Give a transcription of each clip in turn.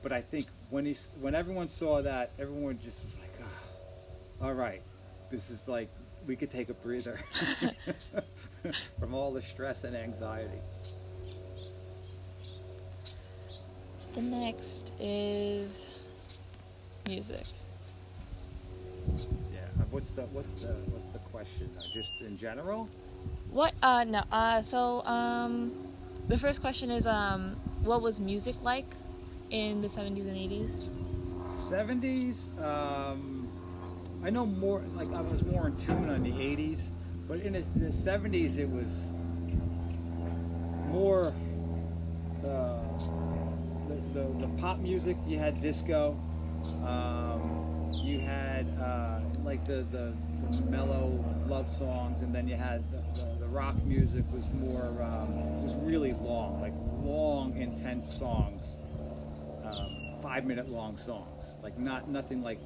But I think when everyone saw that, everyone just was like, oh, all right, this is like we could take a breather from all the stress and anxiety. The next is music. Yeah. What's the question? Just in general? What? No. The first question is, what was music like in the 70s and 80s? 70s. I know more. Like I was more in tune on the 80s, but in the 70s it was more uh, the pop music. You had disco. You had like the mellow love songs, and then you had the rock music was more was really long, like long, intense songs, 5 minute long songs, like nothing like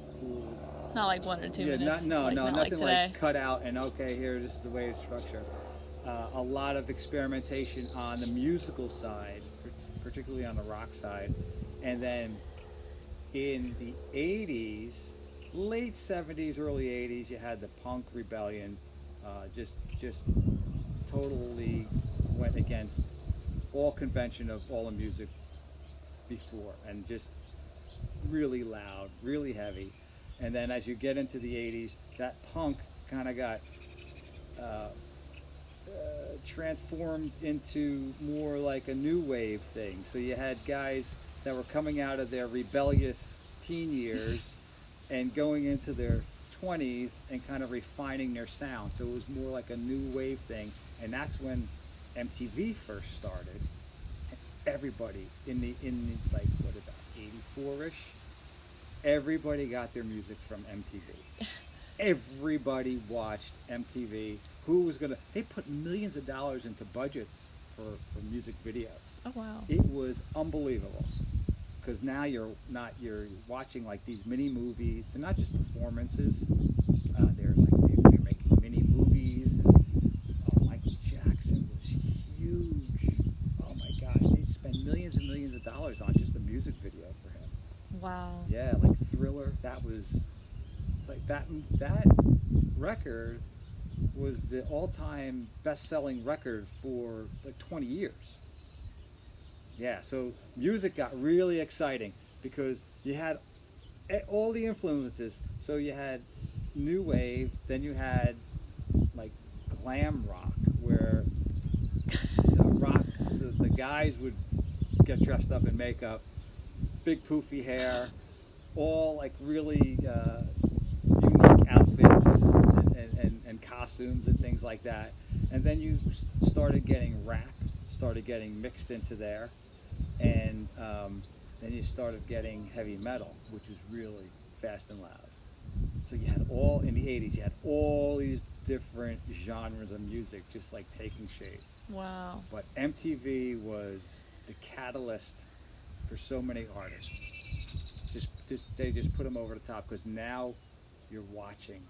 Not like 1 or 2 yeah, minutes. not Not nothing like like cut out and okay, here this is the way it's structured. A lot of experimentation on the musical side, particularly on the rock side, and then in the 80s, late 70s, early 80s, you had the punk rebellion, just totally went against all convention of all the music before, and just really loud, really heavy. And then as you get into the 80s, that punk kind of got uh, transformed into more like a new wave thing. So you had guys that were coming out of their rebellious teen years and going into their 20s and kind of refining their sound. So it was more like a new wave thing. And that's when MTV first started. Everybody in like what about 84ish, everybody got their music from MTV. Everybody watched MTV. Who was gonna? They put millions of dollars into budgets for music videos. Oh wow. It was unbelievable. Because now you're watching like these mini movies. They're not just performances. They're making mini movies. And, oh, Michael Jackson was huge. Oh my gosh, they spent millions and millions of dollars on just a music video for him. Wow. Yeah, like Thriller. That was like that record was the all-time best-selling record for like 20 years. Yeah, so music got really exciting because you had all the influences. So you had new wave, then you had like glam rock, where the guys would get dressed up in makeup, big poofy hair, all like really unique outfits and costumes and things like that. And then you started getting rap, started getting mixed into there. And then you started getting heavy metal, which was really fast and loud. So you had all, in the 80s, you had all these different genres of music just like taking shape. Wow. But MTV was the catalyst for so many artists. They just put them over the top, because now you're watching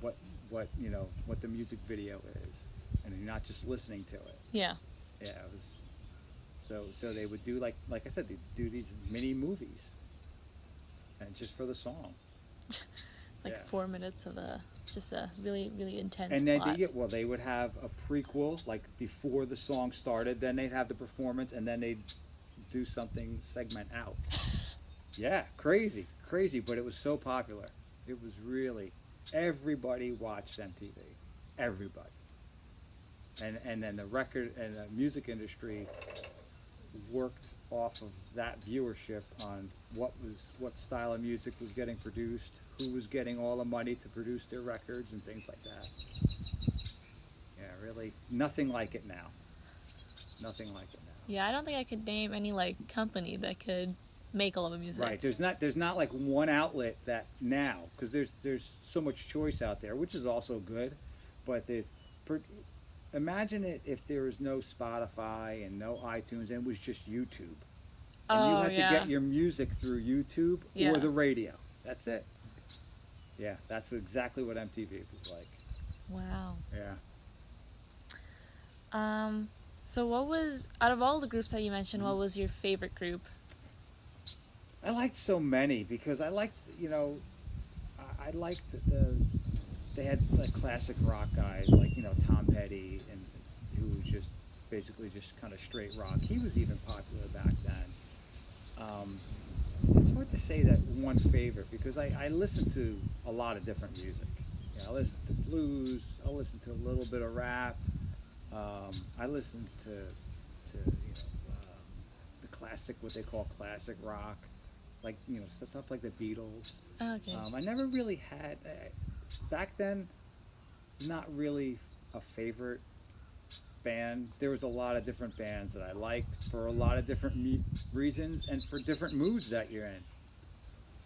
what the music video is, and you're not just listening to it. Yeah. Yeah, it was. So they would do like I said, they do these mini movies, and just for the song. Like Yeah. 4 minutes of just a really, really intense And then plot. they would have a prequel, like before the song started. Then they'd have the performance, and then they'd do something segment out. Yeah, crazy, but it was so popular. It was really, everybody watched MTV, everybody. And then the record and the music industry worked off of that viewership on what style of music was getting produced, who was getting all the money to produce their records and things like that. Yeah, really, nothing like it now. Nothing like it now. Yeah, I don't think I could name any like company that could make all the music. Right. There's not like one outlet that now, because there's so much choice out there, which is also good, but imagine it if there was no Spotify and no iTunes and it was just YouTube. And you had to get your music through YouTube or the radio. That's it. Yeah, that's exactly what MTV was like. Wow. Yeah. So what was, out of all the groups that you mentioned, what was your favorite group? I liked so many because I liked, I liked they had like classic rock guys like, Tom Petty, and who was just basically just kind of straight rock. He was even popular back then. It's hard to say that one favorite because I listen to a lot of different music. I listen to blues. I listen to a little bit of rap. I listen to the classic, what they call classic rock, like stuff like the Beatles. Okay. I never really had back then. Not really a favorite band. There was a lot of different bands that I liked for a lot of different reasons and for different moods that you're in.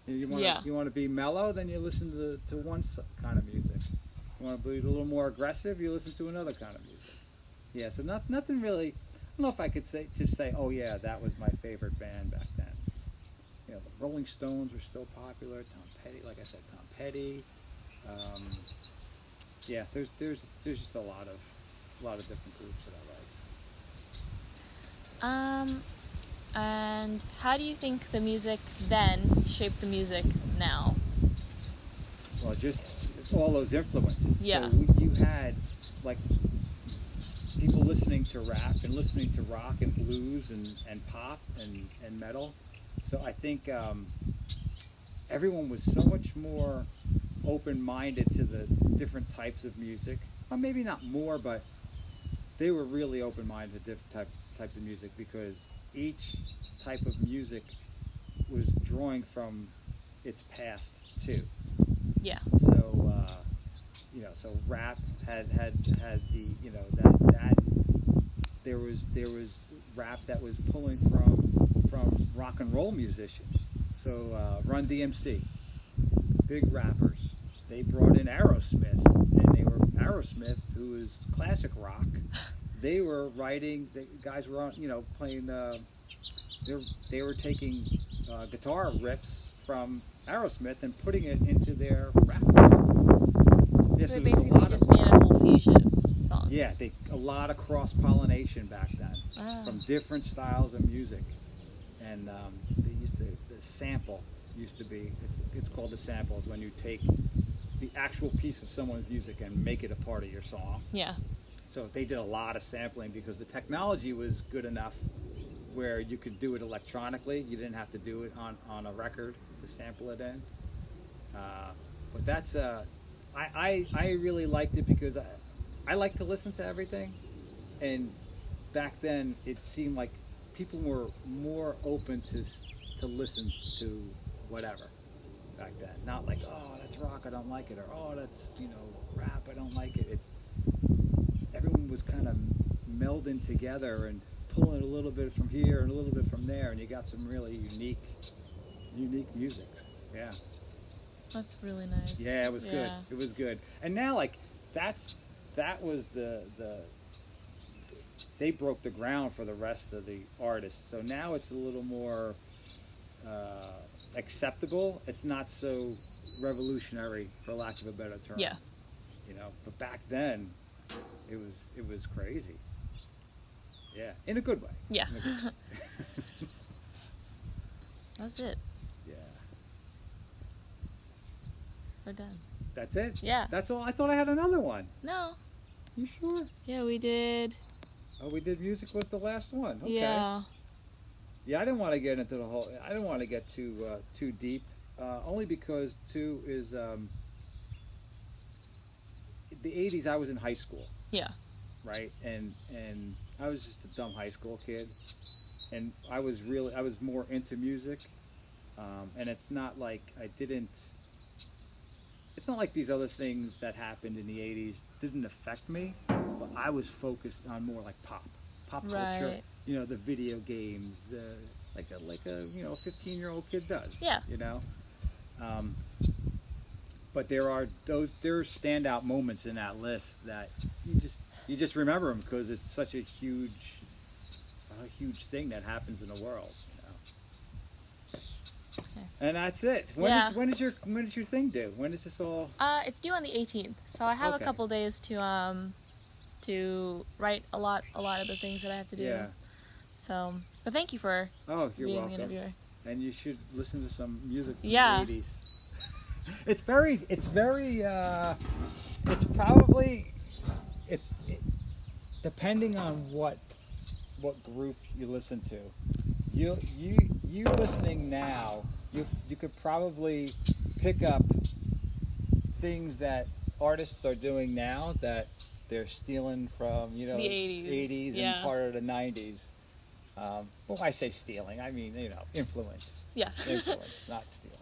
You want to be mellow, then you listen to one kind of music. You want to be a little more aggressive, you listen to another kind of music. Yeah, so nothing really. I don't know if I could say, oh yeah, that was my favorite band back then. The Rolling Stones were still popular. Tom Petty, like I said, Tom Petty. Yeah, there's just a lot of different groups that I like. And how do you think the music then shaped the music now? Well, just all those influences. Yeah. So you had like people listening to rap and listening to rock and blues and pop and metal. So I think everyone was so much more open-minded to the different types of music. Or maybe not more, but they were really open-minded to different types of music because each type of music was drawing from its past too. Yeah. So so rap had the that there was rap that was pulling from rock and roll musicians. So Run DMC, big rappers. They brought in Aerosmith, and they were Aerosmith, who is classic rock. They were writing. The guys were on, playing. They were taking guitar riffs from Aerosmith and putting it into their rap music. So they basically just made a whole fusion of songs. Yeah, a lot of cross pollination back then from different styles of music, and the sample used to be. It's called the sample. Is when you take the actual piece of someone's music and make it a part of your song. Yeah. So they did a lot of sampling because the technology was good enough where you could do it electronically. You didn't have to do it on a record to sample it in. But that's I really liked it because I like to listen to everything, and back then it seemed like people were more open to listen to whatever back then. Not like, oh, that's rock, I don't like it, or oh, that's rap, I don't like it. Everyone was kind of melding together and pulling a little bit from here and a little bit from there, and you got some really unique music. Yeah. That's really nice. Yeah, it was good. It was good. And now, like, that was they broke the ground for the rest of the artists. So now it's a little more acceptable. It's not so revolutionary, for lack of a better term. Yeah. But back then, it was crazy. Yeah, in a good way. Yeah. In a good way. That's it. Yeah. We're done. That's it? Yeah. That's all? I thought I had another one. No. You sure? Yeah, we did. Oh, we did music with the last one. Okay. Yeah. Yeah, I didn't want to get into the whole. I didn't want to get too deep, only because too is the '80s. I was in high school. Yeah. Right, and I was just a dumb high school kid, and I was more into music, and it's not like it's not like these other things that happened in the '80s didn't affect me, but I was focused on more like pop culture, Right. The video games, like a 15-year-old kid does. Yeah. But there are standout moments in that list that you just remember them because it's such a huge thing that happens in the world. Okay. And that's it. When is your thing due? When is this all? It's due on the 18th, so I have a couple days to write a lot of the things that I have to do. Yeah. So, but thank you for Oh, you're being welcome. the interviewer. and you should listen to some music from Yeah. the 80s. It's probably, depending on what group you listen to. You listening now, you could probably pick up things that artists are doing now that they're stealing from, The 80s. and Yeah. part of the 90s. Well, I say stealing, I mean, influence. Yeah. Influence, not stealing.